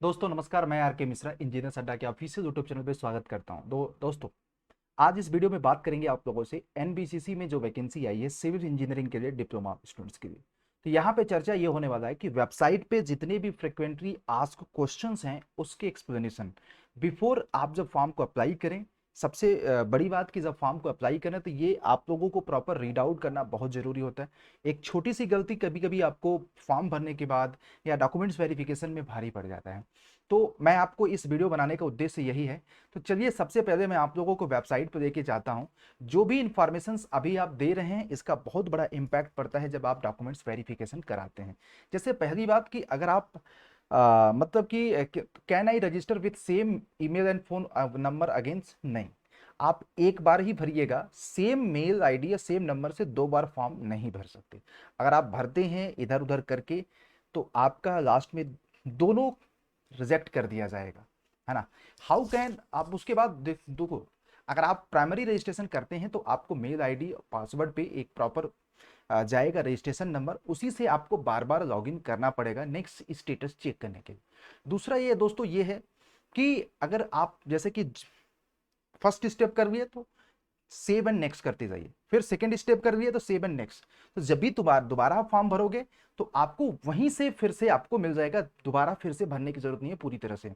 दोस्तों नमस्कार। मैं आर के मिश्रा इंजीनियर अड्डा के ऑफिशियल यूट्यूब चैनल पे स्वागत करता हूं। दोस्तों आज इस वीडियो में बात करेंगे आप लोगों से एनबीसीसी में जो वैकेंसी आई है सिविल इंजीनियरिंग के लिए डिप्लोमा स्टूडेंट्स के लिए। तो यहाँ पे चर्चा ये होने वाला है कि वेबसाइट पे जितने भी फ्रिक्वेंटली आस्क क्वेश्चंस हैं उसके एक्सप्लेनेशन बिफोर आप जब फॉर्म को अप्लाई करें। सबसे बड़ी बात कि जब फॉर्म को अप्लाई करें तो ये आप लोगों को प्रॉपर रीड आउट करना बहुत जरूरी होता है। एक छोटी सी गलती कभी कभी आपको फॉर्म भरने के बाद या डॉक्यूमेंट्स वेरिफिकेशन में भारी पड़ जाता है। तो मैं आपको इस वीडियो बनाने का उद्देश्य यही है। तो चलिए सबसे पहले मैं आप लोगों को वेबसाइट पर लेके जाता हूं। जो भी इंफॉर्मेशंस अभी आप दे रहे हैं इसका बहुत बड़ा इम्पैक्ट पड़ता है जब आप डॉक्यूमेंट्स वेरिफिकेशन कराते हैं। जैसे पहली बात कि अगर आप मतलब कि can I register with same email and phone number against, नहीं, आप एक बार ही भरिएगा। सेम मेल आईडी या सेम नंबर से दो बार फॉर्म नहीं भर सकते। अगर आप भरते हैं इधर उधर करके तो आपका लास्ट में दोनों रिजेक्ट कर दिया जाएगा, है ना। हाउ कैन आप उसके बाद देखो, अगर आप प्राइमरी रजिस्ट्रेशन करते हैं तो आपको मेल आईडी पासवर्ड पे एक प्रॉपर जाएगा रजिस्ट्रेशन नंबर, उसी से आपको बार बार लॉगिन करना पड़ेगा नेक्स्ट स्टेटस चेक करने के लिए। दूसरा ये दोस्तों ये है कि अगर आप जैसे कि फर्स्ट स्टेप कर लिए तो सेव एंड नेक्स्ट करते जाइए, फिर सेकंड स्टेप कर लिए तो सेव एंड नेक्स्ट। तो जब भी दोबारा आप फॉर्म भरोगे तो आपको वहीं से फिर से आपको मिल जाएगा, दोबारा फिर से भरने की जरूरत नहीं है पूरी तरह से।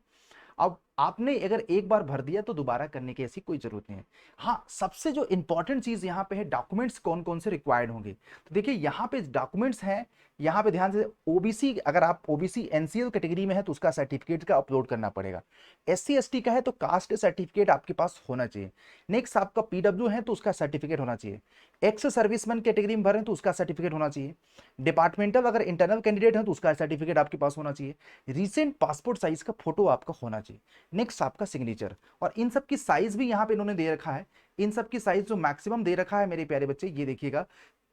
अब आपने अगर एक बार भर दिया तो दोबारा करने की ऐसी कोई जरूरत नहीं है। हाँ, सबसे जो इंपॉर्टेंट चीज यहाँ पे है डॉक्यूमेंट्स कौन कौन से रिक्वायर्ड होंगे। तो देखिए यहाँ पे डॉक्यूमेंट्स हैं, यहाँ पे ध्यान से ओबीसी, अगर आप ओबीसी एनसीएल कैटेगरी में है तो उसका सर्टिफिकेट का अपलोड करना पड़ेगा। एससी एसटी का है तो कास्ट सर्टिफिकेट आपके पास होना चाहिए। नेक्स्ट आपका पीडब्ल्यू है तो उसका सर्टिफिकेट होना चाहिए। एक्स सर्विसमैन कैटेगरी में भरें तो उसका सर्टिफिकेट होना चाहिए। डिपार्टमेंटल अगर इंटरनल कैंडिडेट है तो उसका सर्टिफिकेट आपके पास होना चाहिए। रिसेंट पासपोर्ट साइज का फोटो आपका होना चाहिए। नेक्स्ट आपका सिग्नेचर, और इन सब की साइज भी यहाँ पे इन्होंने दे रखा है। इन सब की साइज जो मैक्सिमम दे रखा है मेरे प्यारे बच्चे, ये देखिएगा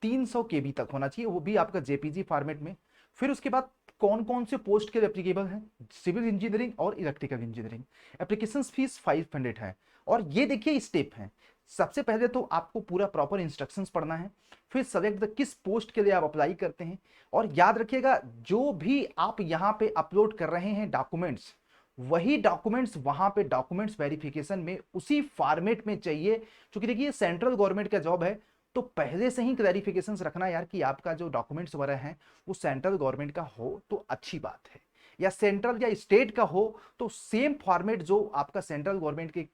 300 केबी तक होना चाहिए, वो भी आपका जेपीजी फॉर्मेट में। फिर उसके बाद कौन कौन से पोस्ट के लिए एप्लीकेबल है, सिविल इंजीनियरिंग और इलेक्ट्रिकल इंजीनियरिंग। एप्लीकेशन फीस 500 है। और ये देखिए स्टेप है, सबसे पहले तो आपको पूरा प्रॉपर इंस्ट्रक्शंस पढ़ना है, फिर सेलेक्ट द किस पोस्ट के लिए आप अप्लाई करते हैं। और याद रखिएगा जो भी आप यहाँ पे अपलोड कर रहे हैं डॉक्यूमेंट्स, वही डॉक्यूमेंट्स वहां पे डॉक्यूमेंट्स वेरिफिकेशन में उसी फॉर्मेट में चाहिए। क्योंकि देखिए सेंट्रल गवर्नमेंट का जॉब है तो पहले से ही क्लैरिफिकेशंस रखना यार कि आपका जो डॉक्यूमेंट्स वगैरह हैं वो सेंट्रल गवर्नमेंट का हो तो अच्छी बात है, या सेंट्रल या स्टेट का हो तो सेम फॉर्मेट जो आपका सेंट्रल गवर्नमेंट के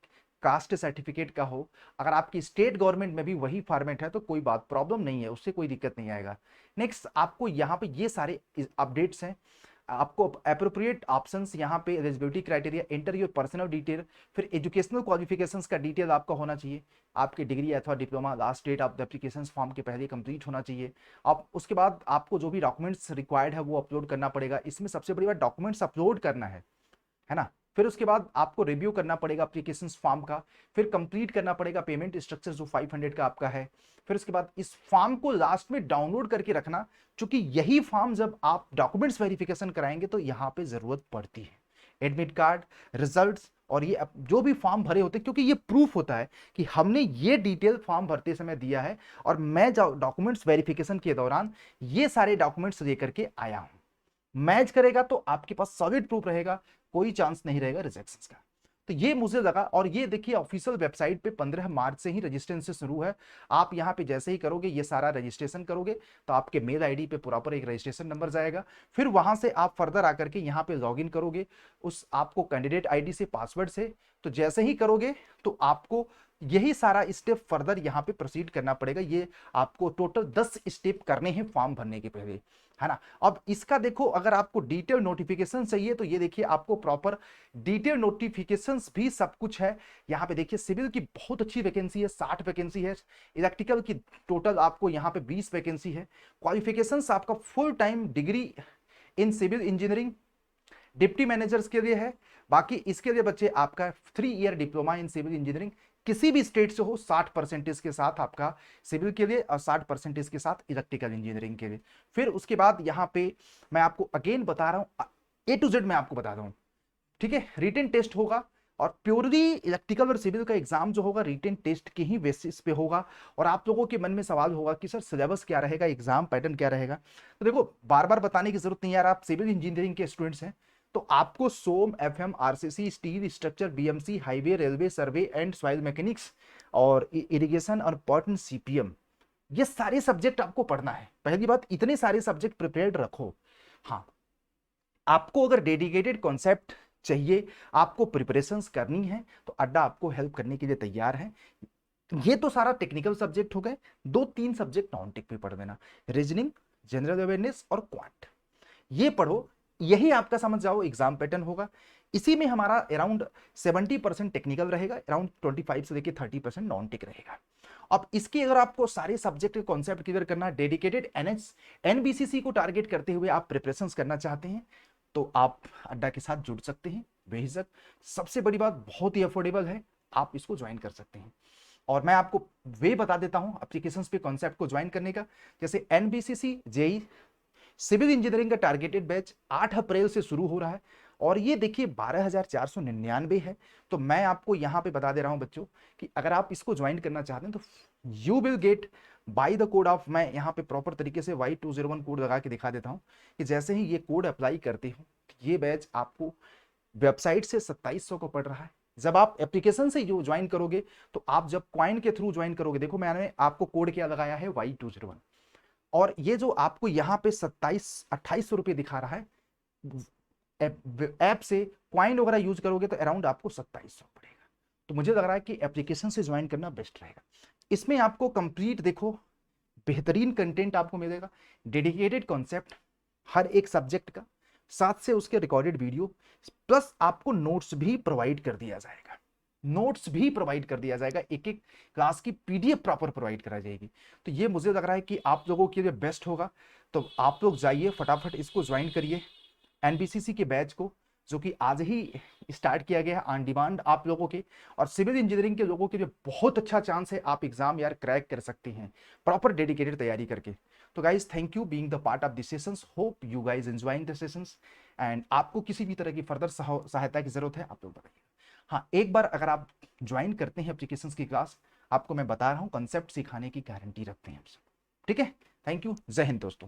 कास्ट सर्टिफिकेट का हो। अगर आपकी स्टेट गवर्नमेंट में भी वही फॉर्मेट है तो कोई बात प्रॉब्लम नहीं है, उससे कोई दिक्कत नहीं आएगा। नेक्स्ट आपको यहाँ पे ये सारे अपडेट्स हैं, आपको अप्रोप्रिएट ऑप्शंस यहाँ पे eligibility criteria, enter your personal detail, फिर एजुकेशनल क्वालिफिकेशंस का डिटेल आपका होना चाहिए। आपकी डिग्री अथवा diploma last date of the application form के पहले कंप्लीट होना चाहिए। आप उसके बाद आपको जो भी डॉक्यूमेंट्स रिक्वायर्ड है वो अपलोड करना पड़ेगा। इसमें सबसे बड़ी बात डॉक्यूमेंट्स अपलोड करना है ना। फिर उसके बाद आपको रिव्यू करना पड़ेगा एप्लीकेशन फॉर्म का, फिर कंप्लीट करना पड़ेगा पेमेंट स्ट्रक्चर जो 500 का आपका है। फिर उसके बाद इस फॉर्म को लास्ट में डाउनलोड करके रखना, क्योंकि यही फॉर्म जब आप डॉक्यूमेंट्स वेरिफिकेशन कराएंगे तो यहां पे जरूरत पड़ती है। एडमिट कार्ड, रिजल्ट्स और ये जो भी फॉर्म भरे होते हैं, क्योंकि ये प्रूफ होता है कि हमने ये डिटेल फॉर्म भरते समय दिया है और मैं डॉक्यूमेंट्स वेरिफिकेशन के दौरान ये सारे डॉक्यूमेंट्स लेकर के आया हूं। मैच करेगा तो आपके पास सॉलिड प्रूफ रहेगा, कोई चांस नहीं रहेगा रिजेक्शन का। तो ये मुझे लगा। और ये देखिए ऑफिशियल वेबसाइट पे 15 मार्च से ही रजिस्ट्रेशन शुरू है। आप यहाँ पे जैसे ही करोगे ये सारा रजिस्ट्रेशन करोगे तो आपके मेल आईडी पे प्रॉपर एक रजिस्ट्रेशन नंबर जाएगा। फिर वहां से आप फर्दर आकर के यहाँ पे लॉगिन करोगे उस आपको कैंडिडेट आईडी से, पासवर्ड से। तो जैसे ही करोगे तो आपको यही सारा स्टेप फर्दर यहाँ पे प्रोसीड करना पड़ेगा। ये आपको टोटल 10 स्टेप करने हैं फॉर्म भरने के पहले, है ना। अब इसका देखो, अगर आपको डिटेल नोटिफिकेशन चाहिए तो ये देखिए आपको प्रॉपर डिटेल नोटिफिकेशंस भी सब कुछ है। यहाँ पे देखिए सिविल की बहुत अच्छी वैकेंसी है, 60 वैकेंसी है। इलेक्ट्रिकल की टोटल आपको यहाँ पे 20 वैकेंसी है। क्वालिफिकेशंस आपका full time degree in civil engineering deputy managers के लिए है। बाकी इसके लिए बच्चे आपका 3 year diploma in civil engineering किसी भी स्टेट से हो 60% के साथ आपका सिविल के लिए और 60% के साथ इलेक्ट्रिकल इंजीनियरिंग के लिए। फिर उसके बाद यहाँ पे मैं आपको अगेन बता रहा हूँ, ए टू जेड मैं आपको बता रहा हूँ, ठीक है। रिटन टेस्ट होगा और प्योरली इलेक्ट्रिकल और सिविल का एग्जाम जो होगा रिटन टेस्ट के ही बेसिस पे होगा। और आप लोगों के मन में सवाल होगा कि सर सिलेबस क्या रहेगा, एग्जाम पैटर्न क्या रहेगा। तो देखो बार बार बताने की जरूरत नहीं यार, आप सिविल इंजीनियरिंग के स्टूडेंट्स हैं तो आपको SOM, FM, RCC, steel structure, BMC, highway, railway, survey and soil mechanics और इरिगेशन और पॉट सीपीएम, ये सारे सब्जेक्ट आपको पढ़ना है। पहली बात, इतने सारे सब्जेक्ट प्रिपेयर्ड रखो। हाँ, आपको अगर डेडिकेटेड कॉन्सेप्ट चाहिए, आपको प्रिपरेशंस करनी है, तो अड्डा आपको हेल्प करने के लिए तैयार है। ये तो सारा टेक्निकल सब्जेक्ट हो गए, 2-3 सब्जेक्ट नॉन टेक पे पढ़ देना, रीजनिंग, जनरल अवेयरनेस और क्वांट, ये पढ़ो। यही आपका समझ जाओ एग्जाम पैटर्न होगा। इसी में हमारा अराउंड 70% टेक्निकल रहेगा, अराउंड 25 से लेकर 30% नॉन टेक रहेगा। अब इसके अगर आपको सारे सब्जेक्ट के कॉन्सेप्ट क्लियर करना, डेडिकेटेड एनबीसीसी को टारगेट करते हुए आप प्रिपरेशंस करना चाहते हैं, तो आप अड्डा के साथ जुड़ सकते हैं बेहिचक। सबसे बड़ी बात, बहुत ही अफोर्डेबल है, आप इसको ज्वाइन कर सकते हैं। और मैं आपको वे बता देता हूं एप्लीकेशंस पे कॉन्सेप्ट को ज्वाइन करने का। जैसे एनबीसीसी जेई सिविल इंजीनियरिंग का टारगेटेड बैच 8 अप्रैल से शुरू हो रहा है, और ये देखिए 12,499 है। तो मैं आपको यहां पे बता दे रहा हूं बच्चों कि अगर आप इसको ज्वाइन करना चाहते हैं तो you will get by the code of, मैं यहां पे प्रॉपर तरीके से Y201 कोड लगा के दिखा देता हूं कि जैसे ही ये कोड अप्लाई करते हो, ये बैच आपको वेबसाइट से 2700 को पड़ रहा है। जब आप एप्लीकेशन से जो ज्वाइन करोगे, तो आप जब क्वाइन के थ्रू ज्वाइन करोगे, देखो मैंने आपको कोड क्या लगाया है, Y201, और ये जो आपको यहाँ पे 27-2800 रुपये दिखा रहा है, ऐप से क्वाइन वगैरह यूज करोगे तो अराउंड आपको 2700 पड़ेगा। तो मुझे लग रहा है कि एप्लीकेशन से ज्वाइन करना बेस्ट रहेगा। इसमें आपको कंप्लीट देखो बेहतरीन कंटेंट आपको मिलेगा, डेडिकेटेड कॉन्सेप्ट हर एक सब्जेक्ट का, साथ से उसके रिकॉर्डेड वीडियो, प्लस आपको नोट्स भी प्रोवाइड कर दिया जाएगा। नोट्स भी प्रोवाइड कर दिया जाएगा, एक एक क्लास की पीडीएफ प्रॉपर प्रोवाइड कराई जाएगी। तो ये मुझे लग रहा है कि आप लोगों के लिए बेस्ट होगा। तो आप लोग जाइए फटाफट इसको ज्वाइन करिए, एनबीसीसी के बैच को, जो कि आज ही स्टार्ट किया गया है ऑन डिमांड आप लोगों के। और सिविल इंजीनियरिंग के लोगों के लिए बहुत अच्छा चांस है, आप एग्जाम यार क्रैक कर सकते हैं प्रॉपर डेडिकेटेड तैयारी करके। तो guys thank you being the part of this sessions, hope you guys enjoying the sessions. And आपको किसी भी तरह की फर्दर सहायता की जरूरत है, आप लोग बताइए। हाँ, एक बार अगर आप ज्वाइन करते हैं एप्लीकेशंस की क्लास, आपको मैं बता रहा हूँ कंसेप्ट सिखाने की गारंटी रखते हैं हम सब। ठीक है, थैंक यू, जय हिंद दोस्तों।